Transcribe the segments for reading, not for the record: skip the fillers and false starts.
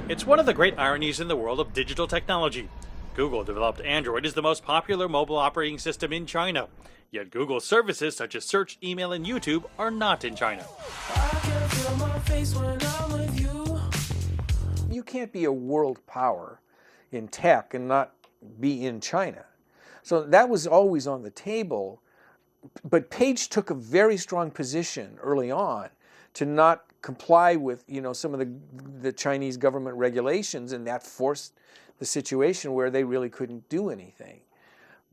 It's one of the great ironies in the world of digital technology. Google developed Android as the most popular mobile operating system in China. Yet Google's services such as search, email, and YouTube are not in China. You can't be a world power in tech and not be in China. So that was always on the table. But Page took a very strong position early on to not comply with, some of the Chinese government regulations, and that forced the situation where they really couldn't do anything.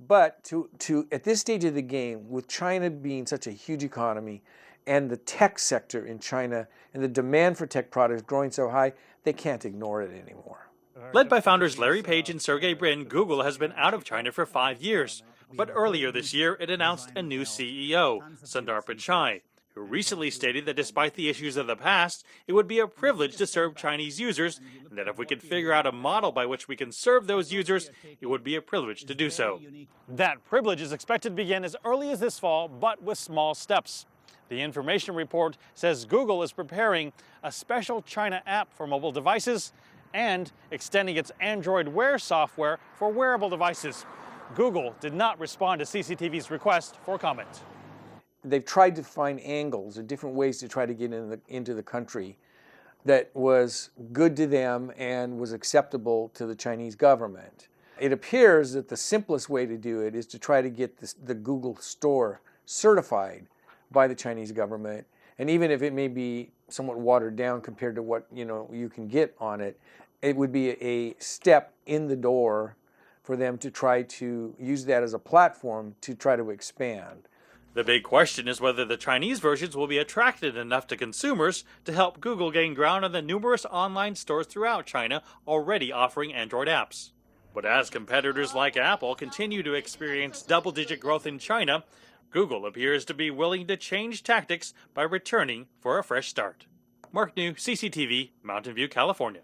But to at this stage of the game, with China being such a huge economy and the tech sector in China and the demand for tech products growing so high, they can't ignore it anymore. Led by founders Larry Page and Sergey Brin, Google has been out of China for 5 years. But earlier this year, it announced a new CEO, Sundar Pichai, who recently stated that despite the issues of the past, it would be a privilege to serve Chinese users, and that if we could figure out a model by which we can serve those users, it would be a privilege to do so. That privilege is expected to begin as early as this fall, but with small steps. The information report says Google is preparing a special China app for mobile devices and extending its Android Wear software for wearable devices. Google did not respond to CCTV's request for comment. They've tried to find angles or different ways to try to get into the country that was good to them and was acceptable to the Chinese government. It appears that the simplest way to do it is to try to get the Google store certified by the Chinese government. And even if it may be somewhat watered down compared to what you can get on it, it would be a step in the door for them to try to use that as a platform to try to expand. The big question is whether the Chinese versions will be attractive enough to consumers to help Google gain ground on the numerous online stores throughout China already offering Android apps. But as competitors like Apple continue to experience double-digit growth in China, Google appears to be willing to change tactics by returning for a fresh start. Mark New, CCTV, Mountain View, California.